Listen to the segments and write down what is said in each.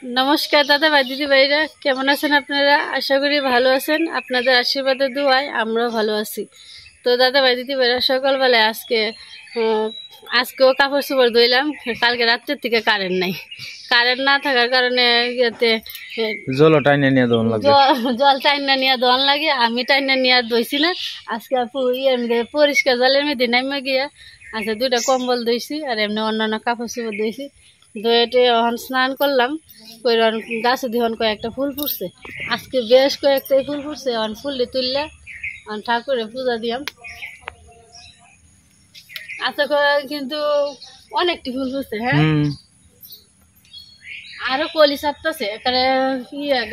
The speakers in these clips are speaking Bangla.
নমস্কার দাদা ভাই দিদি ভাইরা, কেমন আছেন আপনারা? আশা করি ভালো আছেন। আপনাদের আশীর্বাদের দোয়ায় আমরাও ভালো আছি। তো দাদা ভাই দিদি ভাইরা, সকালবেলায় আজকেও কাপড় চোপড় ধুইলাম। কালকে রাত্রের থেকে কারেন্ট নাই। কারেন্ট না থাকার কারণে জল টাইনা নিয়ে দোন লাগে, জল টাইনা নিয়ে দোন লাগে। আমি টাইনা নিয়ে ধুইছি না আজকে। পরিষ্কার জলের মধ্যে নামে গিয়া আচ্ছা 2টা কম্বল ধুইছি আর এমনি অন্যান্য কাপড় চোপড় ধুইছি। ধুয়েটে এখন স্নান করলাম। গাছে দিহন কয়েকটা ফুল ফুটছে, আজকে বেশ কয়েকটাই ফুল ফুটছে। এখন ফুলটি তুললে ঠাকুরের পূজা দিয়াম। আচ্ছা কিন্তু অনেকটি ফুল ফুটছে। হ্যাঁ, আরো কলি ছাড়তেছে। এখানে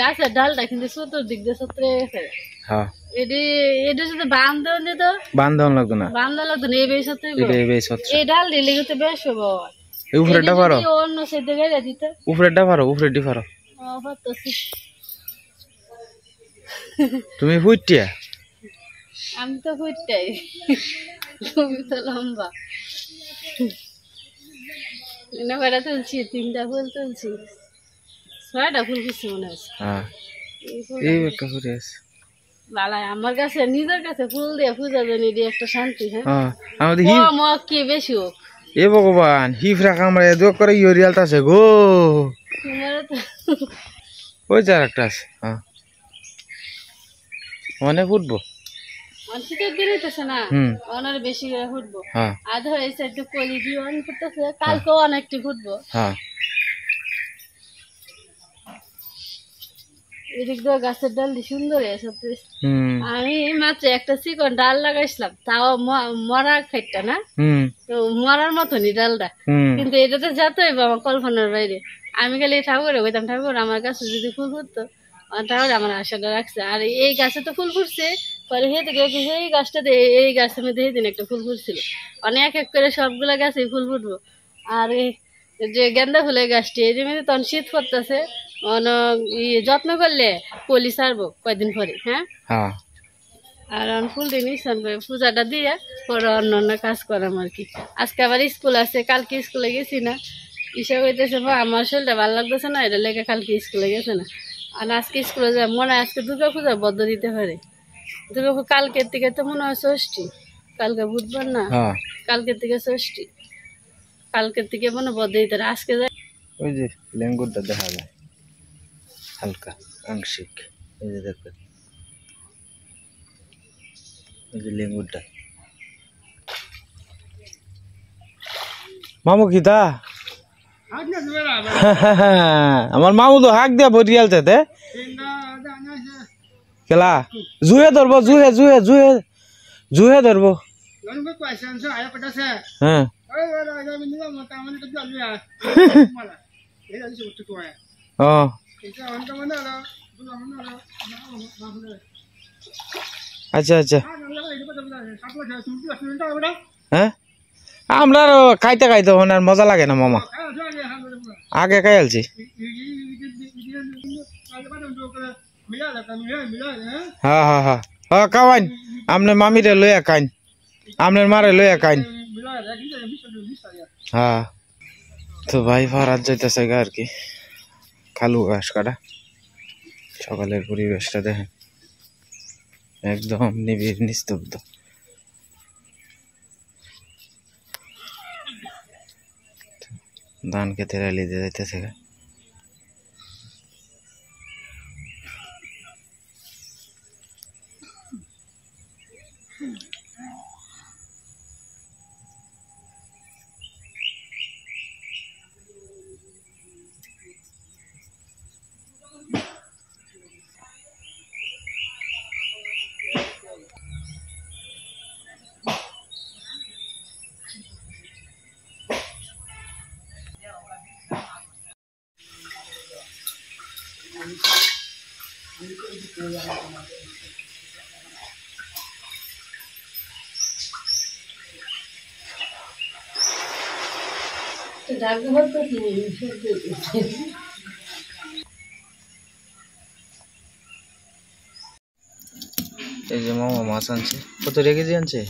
গাছের ডালটা কিন্তু চতুর্দিক দিয়ে ছত্রে গেছে। এটা যদি বান্ধন লাগতো না, এই বেশ এই ডাল দিলে কিন্তু বেশ হবো। উপরেটা পারো, অন্য সাইডে গেলে দিতে উপরেটা পারো, উপরেটি পারো। তুমি ফুটটিয়া? আমি তো ফুটটাই, তুমি তো লম্বা। কয়টা তুলছি? 3টা ফুল তুলছি, 6টা ফুল ফুটছে মনে হচ্ছে। আমার কাছে নিজের কাছে ফুল দিয়ে পূজা জানি দিয়ে একটা শান্তি। হ্যাঁ, কি বেশি হোক। এ ভগবান, হিফরা কামড়ে দোক করে ইউরিয়াল আছে গো। ওই যার একটা আছে। মানে ফুটবো শীতের দিন হইতেছে না, অনেক বেশি করে ফুটবো। আর ধর এই সাইডে কলি দিয়ে অনেক ফুটতেছে, কালকেও অনেকটি ফুটবো। এদিক দিয়ে গাছের ডাল সুন্দর হয়েছে। আমি মাত্র একটা চিকন ডাল লাগাইছিলাম, তাও মরা খাইটা না, তো মরার মতনই ডালটা। কিন্তু এটাতে যাতে আমার কল্পনার বাইরে। আমি খালি ঠাকুরে বলতাম, ঠাকুর আমার গাছে যদি ফুল ফুটতো, ঠাকুর আমার আশাটা রাখছে। আর এই গাছে তো ফুল ফুটছে, পরে এই গাছটাতে এই গাছের মধ্যে এই দিন একটা ফুল ফুটছিল। অনেক এক করে সবগুলা গাছে ফুল ফুটবো। আর যে গেন্দা ফুলের গাছটি এই যে তখন শীত পড়তেছে, যত্ন করলে কলি ছাড়বো কয়দিন পরে। হ্যাঁ, আর ফুল দিন পূজাটা দিয়ে পরে অন্য অন্য কাজ করাম আর কি। আজকে আবার স্কুল আছে, কালকে স্কুলে গেছি না। ইসা হইতেছে আমার শরীরটা ভালো লাগতেছে না, এটা লেগে কালকে স্কুলে গেছে না। আর আজকে স্কুলে যায় মনে হয় আজকে দুর্গা পূজা বদ্ধ দিতে পারে। দুর্গা কালকের থেকে তো মনে হয় ষষ্ঠী, কালকে বুধবার না, কালকের থেকে ষষ্ঠী, কালকের থেকে মনে বদ্ধ দিতে পারে। আজকে যায় ওই যে লেঙ্গুরটা দেখা যায় হালকা আংশিক, এই যে দেখবেন এই যে লেঙ্গুরটা। মামু কি তা আমার মামু তো হাক দিয়া বরিয়ালতে দে কেলা জুহে ধরবো, জুহে জুহে জুহে জুহে ধরবো। হ্যাঁ, আচ্ছা আচ্ছা। হ্যাঁ, আমরা খাইতে খাইতে আর মজা লাগে না মামা, আগে খাই আলছি। হ্যাঁ হ্যাঁ হ্যাঁ হ্যাঁ, খাওয়াইন আপনার মামিরে লইয়া খাইন, আপনার মারে লইয়া খাইন। হ্যাঁ, তো ভাই ফারাত যাইতেছে আর কি খালু ঘাস কাটা। সকালের পরিবেশটা দেখেন, একদম নিবিড় নিস্তব্ধ। ধান খেতে রালি দিয়ে যাইতেছে। এই যে মামা মাছ আনছে, কত কেজি আনছে?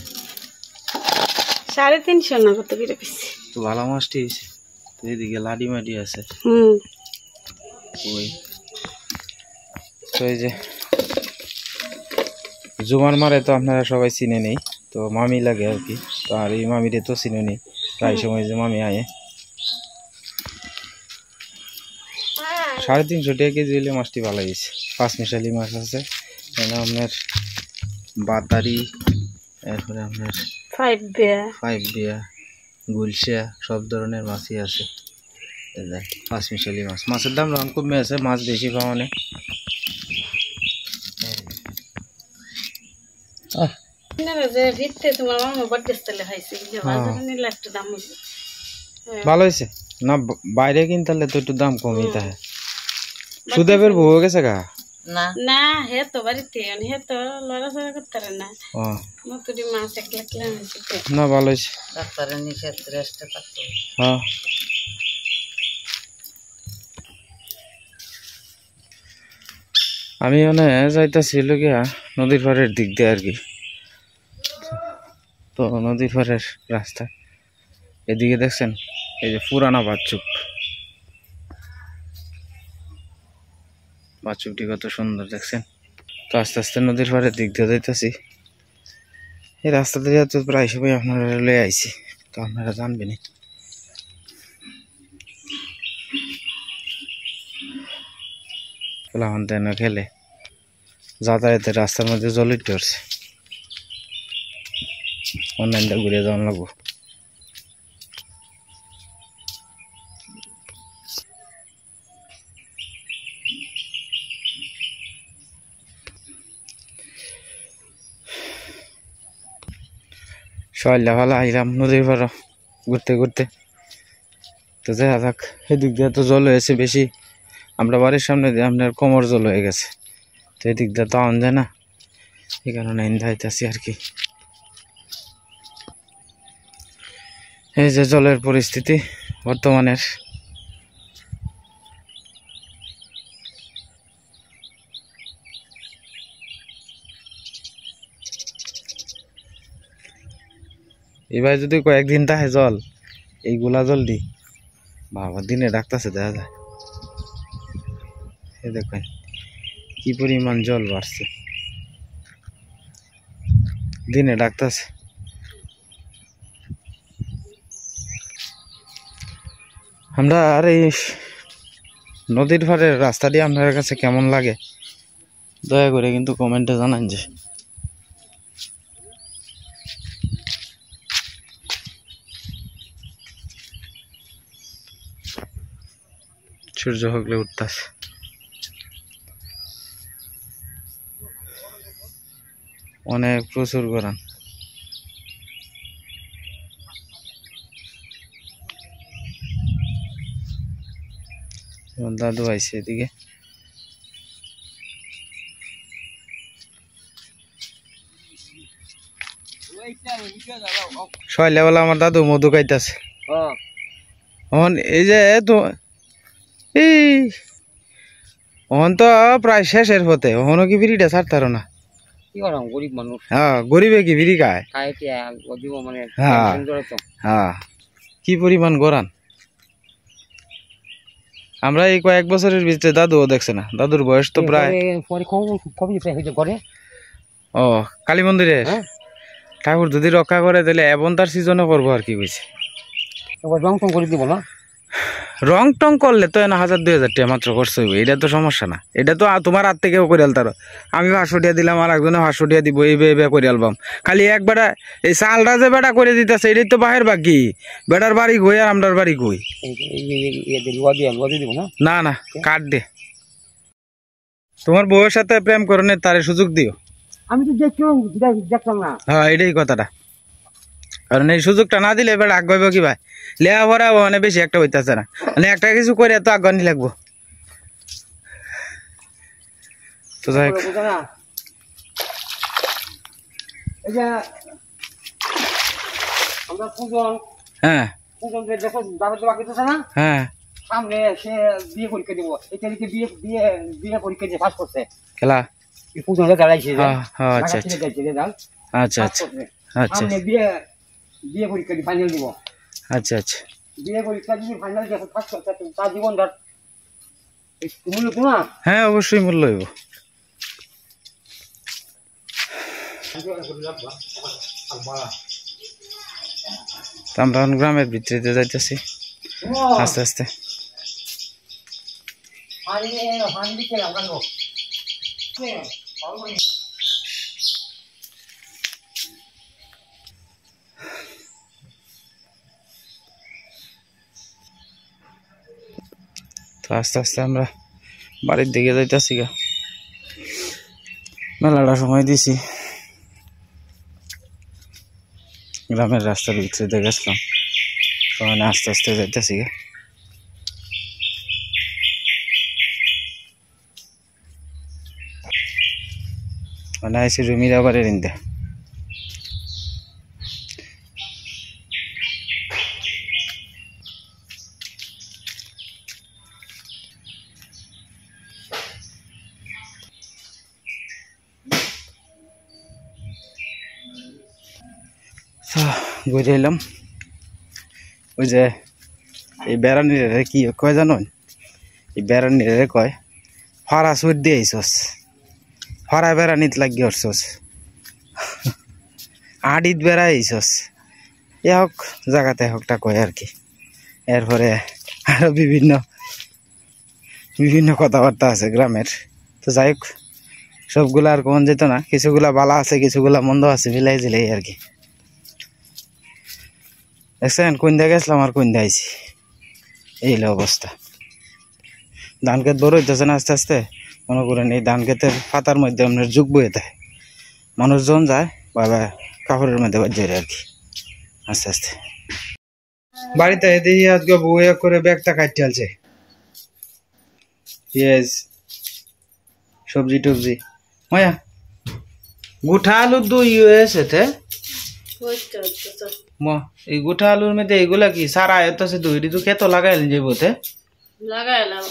350 না কত করে পিস। তো ভালো মাছটি হয়েছে। তো এদিকে লাডি মাটি আছে। ওই তো এই যে জুমার মারে তো আপনারা সবাই চিনে নেই, তো মামি লাগে আর কি। তো আর এই মামিরে তো চিনে নেই, প্রায় সময় যে মামি আয়ে 350 টাকা কেজি হলে মাছটি ভালো হয়েছে। 5 মিশালি মাছ আছে এখানে, আপনার বাতারি, এরপরে আপনার 5 বিয়া, গুলশা, সব ধরনের মাছই আছে। 5 মিশালি মাছ, মাছের দাম রং কমে আছে, মাছ বেশি পাওয়া নেই। ভালো হয়েছে না, বাইরে কিনতে তো একটু দাম কমই থাকে। সুদেবের বউ গেছে গা না, হে তো বাড়িতে হে তো লড়াচড়া করতে পারে না, মতুরি মাছ একলা না। ভালো হয়েছে, ডাক্তারের নিষেধ রেস্টে থাকতে। হ্যাঁ আমি মানে যাইতেছি গিয়া নদীর পাড়ের দিক দিয়ে আর কি। তো নদীর পাড়ের রাস্তা এদিকে দেখছেন এই যে পুরানা বাথচুপটি কত সুন্দর দেখছেন। তো আস্তে আস্তে নদীর পাড়ের দিক দিয়ে যাইতেছি। এই রাস্তা দিয়ে তো প্রায় সবাই আপনারা লয়ে আইছি, তো আপনারা জানবেন। খেলে যাতায়াতের রাস্তার মধ্যে জল উঠে পড়ছে, অনলাইনটা ঘুরে যাওয়া লাগবো। সকালবেলা আইলাম নদীর পাড় ঘুরতে ঘুরতে, তো দেখা যাক। এদিক দিয়ে তো জল হয়েছে বেশি, আমরা বাড়ির সামনে দিয়ে আপনার কোমর জল হয়ে গেছে, তো এদিক দিয়ে তো আন যায় না, এই কারণে যাইতেছি আর কি। এই যে জলের পরিস্থিতি বর্তমানের। এবার যদি কয়েকদিন থাকে জল, এইগুলা জল দি বাবা দিনে ডাকতেছে, দেখা যায়। এই দেখেন কি পরিমাণ জল বাড়ছে, দিনে ডাকতেছে। আমরা আর এই নদীর পাড়ের রাস্তা দিয়ে আপনার কাছে কেমন লাগে দয়া করে কিন্তু কমেন্টে জানান। যে সূর্য হগলে উঠতেছে, অনেক প্রচুর গরম। দাদু আইছে এদিকে, সকালবেলা আমার দাদু মধু খাইতেছে। এই যে তো প্রায় শেষের পথে, ওখানে কি বিড়িটা ছাড়তারো না? গরিব মানুষ, হ্যাঁ গরিবে কি বিড়ি খায়? হ্যাঁ কি পরিমাণ গরান। আমরা এই কয়েক বছরের ভিতরে দাদুও দেখছে না, দাদুর বয়স তো প্রায়। ও কালী মন্দিরে ঠাকুর যদি রক্ষা করে তাহলে এবং তার সিজনে করবো আর কি কইছে। রং টং করে দিব না, রং টং করলে তো 1000-2000 টাকা মাত্র খরচ হইব, এটা তো সমস্যা না। এটা তো তোমার হাত থেকেও করে আলতার, আমি 500 টাকা দিলাম আর একজনে 500 টাকা দিব, এই বে করে আলবাম। খালি এক বেটা এই চালটা যে বেটা করে দিতেছে এটাই তো বাহের বাকি, বেটার বাড়ি কই আর আমরার বাড়ি কই? না না কাট দে, তোমার বউয়ের সাথে প্রেম করণের তারে সুযোগ দিও। আমি তো দেখলাম না, হ্যাঁ এটাই কথাটা। কারণ এই সুযোগটা না দিলে এবার আগ হইব কি ভাই, লেয়া ভরা মানে বেশি একটা হইতেছে না, মানে একটা কিছু করে তো আগানি লাগবো। তো যাই হ্যাঁ হ্যাঁ সামনে সে বিয়ে পরীক্ষা দিব, এটা বিয়ে পরীক্ষা দিয়ে পাস করছে খেলা আচ্ছা আচ্ছা আচ্ছা আচ্ছা বিয়ে পরীক্ষা দিয়ে ফাইনাল দিব। আচ্ছা আচ্ছা বিয়ে পরীক্ষা যদি ফাইনাল দিয়ে পাস করছে তার জীবন ধর হ্যাঁ অবশ্যই মূল্য হইব। আমরা গ্রামের ভিতরে যাইতেছি আস্তে আস্তে। তো আস্তে আস্তে আমরা বাড়ির দিকে যাইতেছি গা। মেলাটা সময় দিছি, গ্রামের রাস্তার ভিতরে দিয়ে গেছিলাম, তখন আস্তে আস্তে যাইতেছি গা। মানে আইসি রুমির আবার এরিন্দে। ঘুরে এলাম। ওই যে এই বেড়ানিরে কি কয় জানো, এই বেড়ানিরে কয় ফরা সুর দিয়ে আইসস, ফরা বেড়ানিত লাগিয়ে উঠছস, আডিত বেড়া আইসস, এ হোক জায়গাতে হোকটা কয় আর কি। এরপরে আরো বিভিন্ন বিভিন্ন কথাবার্তা আছে গ্রামের। তো যাই হোক, সবগুলা আর কোন যেত না, কিছুগুলা ভালো আছে কিছুগুলা মন্দ আছে, মিলাই জিলাই আর কি। দেখছেন কোন দিয়ে গেছিলাম আর কোন দিয়ে আইছি, এই অবস্থা। ধান ক্ষেত বড় হইতেছে না আস্তে আস্তে, মনে করেন এই ধান ক্ষেতের পাতার মধ্যে আপনার যুগ বয়ে দেয়, মানুষজন যায় বাবা কাপড়ের মধ্যে বাজে আর কি আস্তে আস্তে। বাড়িতে দেখি আজকে বউ করে ব্যাগটা কাটতে আলছে, পেঁয়াজ সবজি টবজি মায়া গুঠা আলুর দুই হয়েছে। এই গুঠা আলুর মধ্যে এইগুলা কি সারা আয়তাছে দুই তো খেত লাগাইলেন যে বোতে লাগাইলাম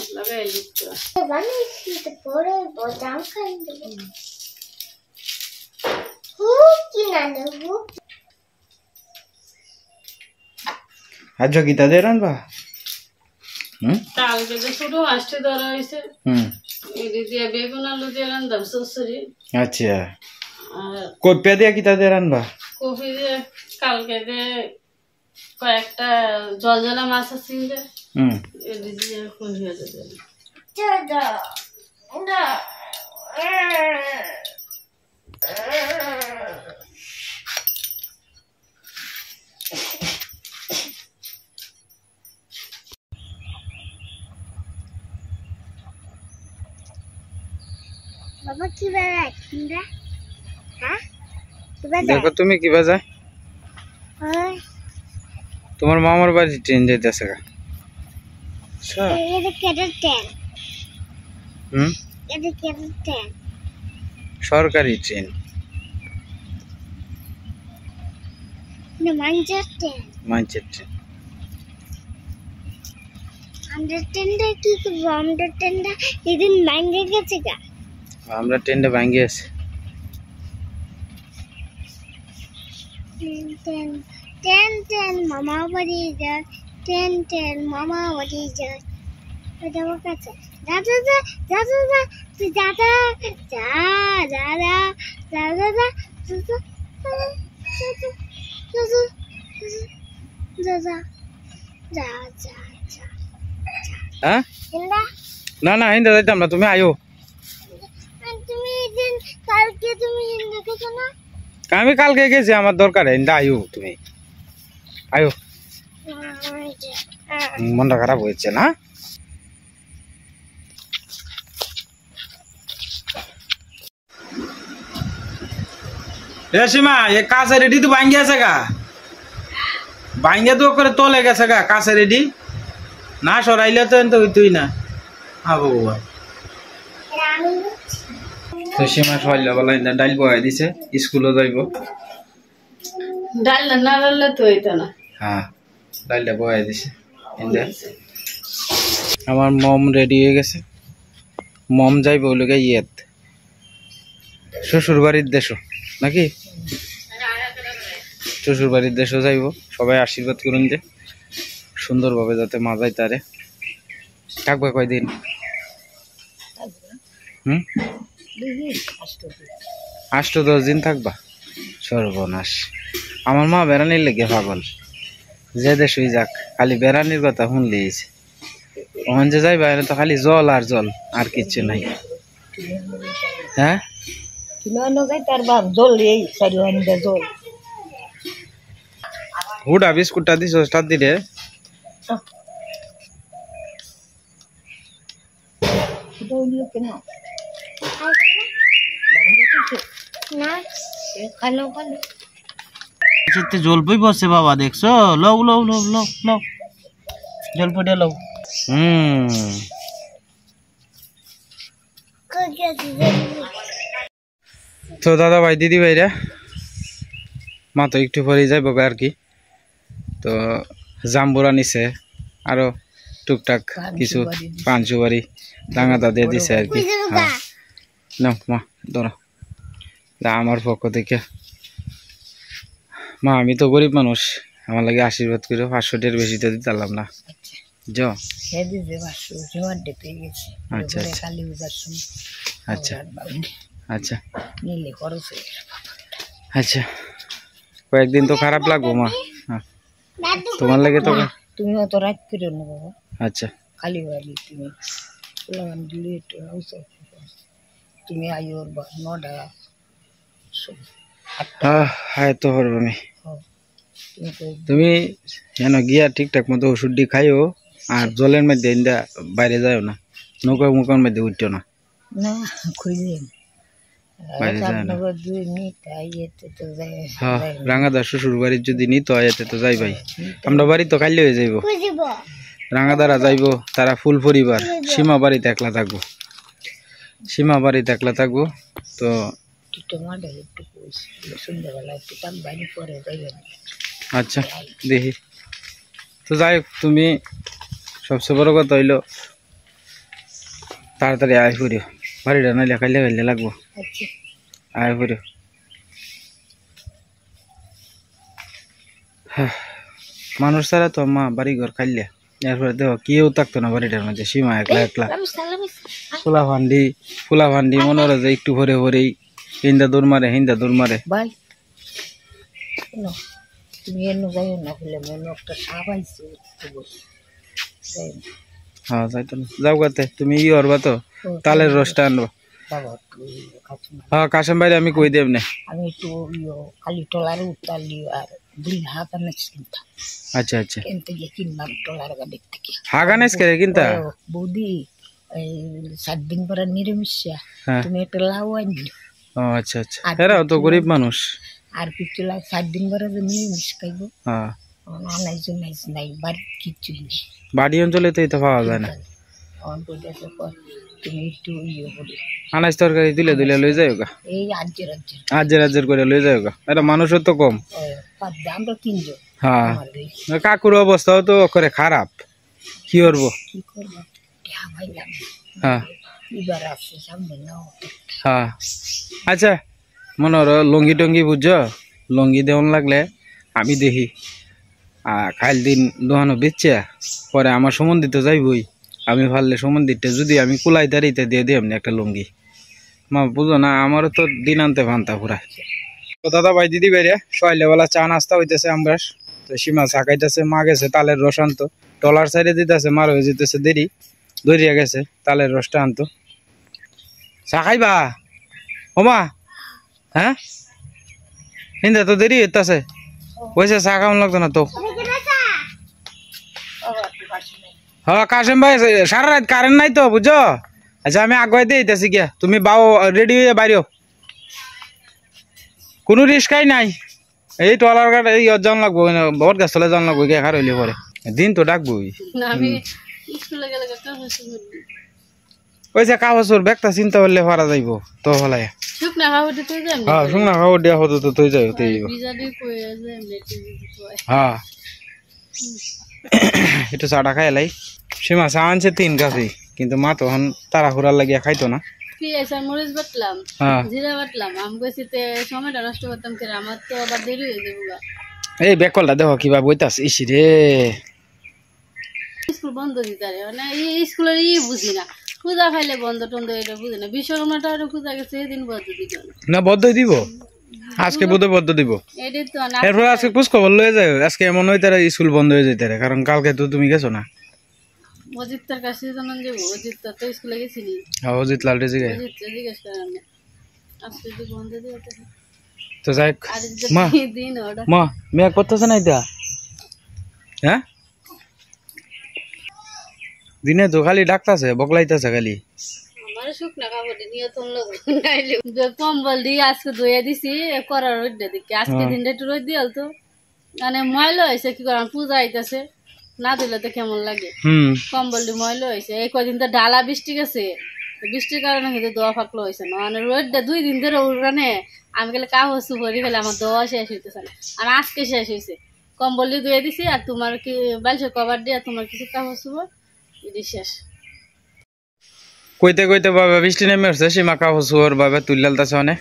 আজ গীতা দে রানবা। কালকে যে ছোট মাছটা ধরা হয়েছে, দিয়ে বেগুন আলু দিয়ে রান্ধাম সরসরি। আচ্ছা, কপিয়া দিয়া কিতা দিয়ে রানবা? কপি দিয়ে কালকে যে কয়েকটা জল জ্বালা মাছ আছে দিয়ে কোন হয়ে যাবে। বাবা কি বাজায় তোমরা? হ্যাঁ দেখো তুমি কি বাজায়? তোমার মামার বাড়ি ট্রেন যাইতেছে গা। সরকারি ট্রেন, মাঞ্চের ট্রেন। মাঞ্চের ট্রেন। আমরা ট্রেনটা কি করবো? আমরা ট্রেনটা এদিন ভাঙে গেছে গা। আমরা ট্রেনটা ভাঙে আছে। ট্রেন ট্রেন ট্রেন মামা বাড়ি যায়, ট্রেন ট্রেন মামা বাড়ি যায়। যাবো কাছে দাদা দাদা দাদা যা দাদা দাদা দাদা দাদা যা যা যা। হ্যাঁ না না হিন্দা যাইতাম না, তুমি আয়ো। তুমি দিন কালকে তুমি হিন্দা গেছো না? আমি কালকে গেছি, আমার দরকার হিন্দা আয়ো, তুমি আয়ো। মনটা খারাপ হয়েছে না? রেশিমা এ কাছে রেডি তো ভাঙ্গি আছে গা, ভাঙ্গে তো করে তলে গেছে গা কাছে রেডি না সরাইলে তো তুই না আবো বাবা। তো সীমা সকালবেলা ডাইল বহাই দিছে, স্কুলে যাইব। ডাল না রান্না তো হইতো না। হ্যাঁ ডাইলটা বহাই দিছে। আমার মম রেডি হয়ে গেছে, মম যাইব ওইলোকে ইয়েত শ্বশুর বাড়ির দেশও নাকি, শ্বশুর বাড়ির দেশও যাইব। সবাই আশীর্বাদ করুন যে সুন্দরভাবে যাতে মাজাই তারে থাকবে কয়দিন হুম 8-10 দিন থাকবা সর্বনাশ আমার মা বেড়ানির লেগে পাগল যে দেশ হয়ে যাক খালি বেড়ানির কথা শুনলেইছে ওখান যে যাইবা তো খালি জল আর জল আর কিচ্ছু নাই হ্যাঁ হুডা বিস্কুটটা দিছ স্টার দিলে জলপই বসছে বাবা দেখছো লও লও লও লও লও জলপইটা লও তো দাদা ভাই দিদি ভাইরা মা তো একটু পরেই যাইব আর কি তো জাম্বুরা নিছে আরো টুকটাক কিছু পান সুপারি দাঙ্গাদা দিয়ে দিছে আর কি নাও মা ধরো আমার পক্ষ থেকে মা আমি তো গরিব মানুষ আমার লাগে আশীর্বাদ করে 500 বেশি তো দিতে পারলাম না আচ্ছা আচ্ছা আচ্ছা আচ্ছা কয়েকদিন তো খারাপ লাগবো মা তোমার লাগে তো তুমি অত রাগ করো না বাবা আচ্ছা খালি বাড়ি তুমি তুমি আইওর নটা হ্যাঁ তো পারবো আমি তুমি যেন গিয়া ঠিকঠাক মতো ওষুধটি খাইও আর জলের মধ্যে বাইরে যাও না নৌকা মুখার মধ্যে উঠছো না রাঙাদার শ্বশুর বাড়ির যদি নিত এতে তো যাই ভাই আমরা বাড়ি তো খাইলে হয়ে যাইব রাঙাদারা যাইব তারা ফুল পরিবার সীমা বাড়িতে একলা থাকবো তো আচ্ছা দেখি তো যাই হোক তুমি সবচেয়ে বড় কথা হইলো তাড়াতাড়ি আয় করিও বাড়িটা নাইলে খাইলে খাইলে লাগবো আয় করিও মানুষ ছাড়া তো মা বাড়ি ঘর খাইলে এরপরে দেখো কেউ থাকতো না বাড়িটার মধ্যে সীমা একলা একলা ফুলা ভান্ডি মনে হয় যে একটু ভরে ভরেই হিন্দা দৌড় মারে ভাই তুমি এনে যাইও না বলে মনে একটা সাপ আইছে হ্যাঁ যাইতো না যাও গাতে তুমি ই করবা তো তালের রসটা আনবো হ্যাঁ কাশেম ভাই আমি কই দেব না আমি একটু খালি টলার উত্তালি আর দুই হাগানেস কিনতা আচ্ছা আচ্ছা কিনতে গিয়ে কিনলাম টলার গাড়ি থেকে হাগানেস করে কিনতা বৌদি 7 দিন পরে নিরামিষা তুমি একটা লাউ আনলি ও আচ্ছা আচ্ছা এরাও তো গরিব মানুষ আর পিছলা 7 দিন পরে নিরামিষ খাইবো হ্যাঁ নাই বাড়ি কিচ্ছু নেই বাড়ি অঞ্চলে তো এটা পাওয়া যায় না তুমি একটু আনাজ তরকারি দিলে লই যাও গা এই রাজ্যের করে লই যাও গা এটা মানুষের তো কম আমরা 3 জন হ্যাঁ কাকুর অবস্থাও তো করে খারাপ কি করবো হ্যাঁ হ্যাঁ আচ্ছা মনে হলো লঙ্গি টঙ্গি বুঝছো লঙ্গি দেওয়ান লাগলে আমি দেখি খাইল দিন দোহানো বেচছে পরে আমার সম্বন্ধিত যাইবই আমি ভাবলে সম্বন্ধিতটা যদি আমি কুলাই দাঁড়িয়ে দিয়ে দিই এমনি একটা লুঙ্গি মা বুঝো না আমারও তো দিন আনতে ভান্তা পুরা তো দাদা ভাই দিদি বাইরে সকালবেলা চা নাস্তা হইতেছে আমরা তো সীমা ছাকাইতেছে মা গেছে তালের রস আনতো টলার সাইডে দিতেছে মার হয়ে যেতেছে দেরি দৌড়িয়া গেছে তালের রসটা আনতো চা খাইবা ও মা হ্যাঁ হিন্দা তো দেরি হইতেছে ওইসে চা খাওয়ান লাগতো না তো হ্যাঁ কাশেম ভাই সারা রাত কারেন্ট নাই তো বুঝছো আচ্ছা আমি আগুয়াই দিতেছি গিয়া তুমি বাও রেডি হয়ে বাইরেও কোনো রিস্কাই নাই এই টলার গাড়ি এই জান লাগবো বট গাছ তলে জান লাগবো গিয়ে খার হইলে পরে দিন তো ডাকবই ওইসে কাগজের ব্যাগটা চিন্তা করলে পারা যাইব তো হলাই হ্যাঁ শুকনা খাবার দিয়া হতো তো তুই যাই হ্যাঁ একটু চাটা খাই লাই সীমা চা আনছে 3 কাপি কিন্তু মা তখন তারা হুরার লাগিয়া খাইতো না মরিচ বাটলাম জিরা বাটলাম আমি কইছি সময়টা নষ্ট করতাম করে আমার তো আবার দেরি হয়ে যাবে এই বেকলটা দেখো কিবা বইতাছে ইস রে স্কুল বন্ধ দিতারে মানে এই স্কুলের বুঝি না পূজা খাইলে বন্ধ টন্ধ এটা বুঝে না, বিশ্বকর্মাটা পূজা গেছে এদিন বন্ধ দিল না, বদ্ধ দিব আজকে বোধ বদ্ধ দিব। এটাই তো এরপর আজকে খোঁজ খবর লয়ে যায়, আজকে এমন হইতে স্কুল বন্ধ হয়ে যেতে কারণ কালকে তো তুমি গেছো না। অজিতটার কাছে জানান যাবো, অজিত তো স্কুলে গেছিলি। হ্যাঁ, অজিত লালটে জিগাই জিজ্ঞেস করেন আজকে যদি বন্ধ দিয়ে তো যাই। মা মা মেয়ে করতেছে না এটা, হ্যাঁ দিনে তো খালি ডাকতেছে বকলাইতেছে খালি। কম্বল দিয়ে আজকে ধুয়ে দিছি করার রোদ দিকে, আজকে দিনটা একটু রোদ দিয়ে তো মানে ময়লা হয়েছে, কি করার পূজা আইতেছে না দিলে তো কেমন লাগে। কম্বল দিয়ে ময়লা হয়েছে, এই কদিন তো ডালা বৃষ্টি গেছে, বৃষ্টির কারণে কিন্তু দোয়া ফাঁকলো হয়েছে না, মানে রোদটা 2 দিন ধরে উড়ানে আমি গেলে কাগজ সুপরি গেলে আমার দোয়া শেষ হইতেছে না, আর আজকে শেষ হয়েছে। কম্বল দিয়ে ধুয়ে দিছি আর তোমার কি বালিশের কভার দিয়ে তোমার কিছু কাগজ সুপর এটি শেষ। কইতে কইতে বাবা বৃষ্টি নেমে আসছে, সীমা কাগজ সুপর বাবা তুলতেছে, অনেক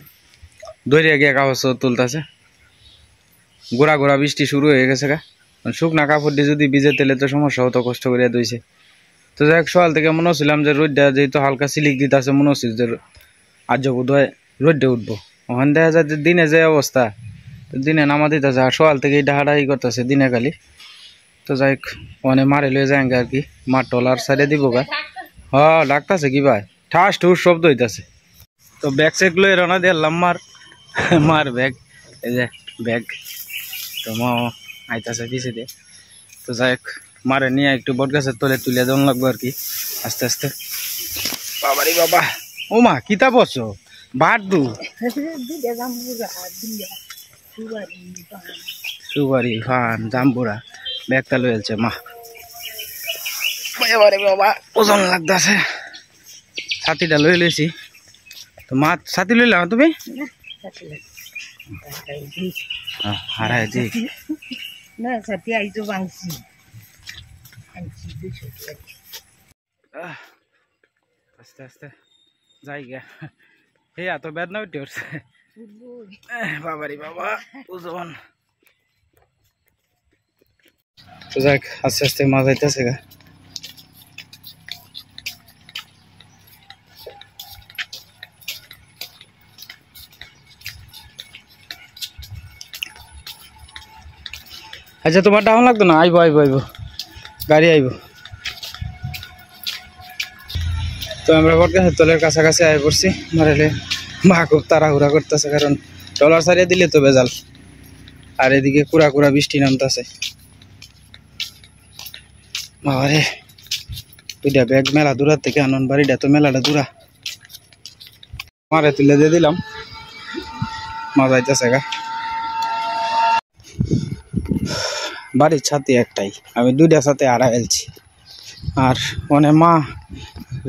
দৌড়িয়ে গিয়ে কাগজ সুপর তুলতেছে, গোড়া গোড়া বৃষ্টি শুরু হয়ে গেছে গা। শুকনা কাপড় দিয়ে যদি ভিজে তেলে তো সমস্যা হতো, কষ্ট করে ধুইছে। তো যাই সকাল থেকে মনে হচ্ছিলাম যে রোদটা যেহেতু হালকা সিলিক দিতেছে, মনে হচ্ছিল যে আজ বোধ হয় রোদে উঠবো। ওখানে দেখা যায় দিনে যে অবস্থা, দিনে নামা দিতেছে, আর সকাল থেকে ডাহাডাহি করতেছে দিনে খালি। তো যাই ওখানে মারে লয়ে যায় আর কি, মার টলার সাইডে দিব গা। হ্যাঁ ডাকতেছে কি ভাই, ঠাস ঠুস শব্দ হইতেছে। তো ব্যাগ সেগ লয়ে রানা দিলাম মার ব্যাগ, এই যে ব্যাগ। তো মা আইতাছে পিছিয়ে দিয়ে। তো যাই মারে নিয়ে একটু বট গাছের তলে তুলে দেওয়া লাগবো আর কি আস্তে আস্তে। বাবারি বাবা, ও মা কিতা বসছো ভাত দু সুবারি ফান জাম্বুরা ব্যাগটা লয়েছে মা। বাবারে বাবা ওজন লাগতেছে, ছাতিটা লই লইছি। তো মা ছাতি লইলাম তুমি হারাই দি না ছাতি আইতো ভাঙছি আস্তে আস্তে যাই গে। হে এত বেদনা উঠে উঠছে বাবারি বাবা ওজন। তো যাক আস্তে আস্তে মা যাইতেছে গা। আচ্ছা তোমার ডাউন লাগতো না, আইবো আইবো আইবো গাড়ি আইবো। তো আমরা বটগাছের তলের কাছাকাছি আই পড়ছি, মারালে মা খুব তাড়াহুড়া করতেছে, কারণ টলার সারিয়ে দিলে তো বেজাল, আর এদিকে কুড়া কুড়া বৃষ্টি নামতেছে। বাবারে ওইটা ব্যাগ মেলা দূরার থেকে আনন্দ, বাড়িটা তো মেলাটা দূরা। মারে তুলে দিয়ে দিলাম, মা যাইতেছে গা। বাড়ির ছাতি একটাই, আমি 2টা সাথে আড়া ফেলছি। আর মানে মা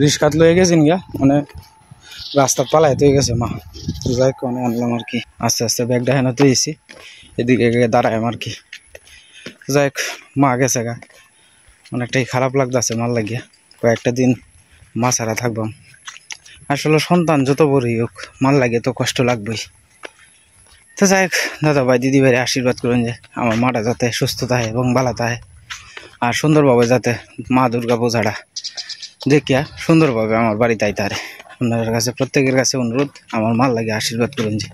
রিস্কাত লয়ে গেছেন গা, মানে রাস্তা পালায় তো গেছে মা। যাই কোনে আনলাম আর কি, আস্তে আস্তে ব্যাগটা হেন তুইছি, এদিকে দাঁড়ায় আর কি। যাই মা গেছে গা, অনেকটাই খারাপ লাগতেছে মার লাগিয়া। কয়েকটা দিন মা ছাড়া থাকবাম। আসলে সন্তান যত বড়ই হোক মার লাগে তো কষ্ট লাগবেই। তো যাই দাদা ভাই দিদি ভাইয়ের আশীর্বাদ করুন যে আমার মাটা যাতে সুস্থ থাকে এবং ভালো থাকে, আর সুন্দরভাবে যাতে মা দুর্গা পূজাটা দেখিয়া সুন্দরভাবে আমার বাড়িতে আইতে পারে। আপনাদের কাছে প্রত্যেকের কাছে অনুরোধ, আমার মার লাগে আশীর্বাদ করুন যে।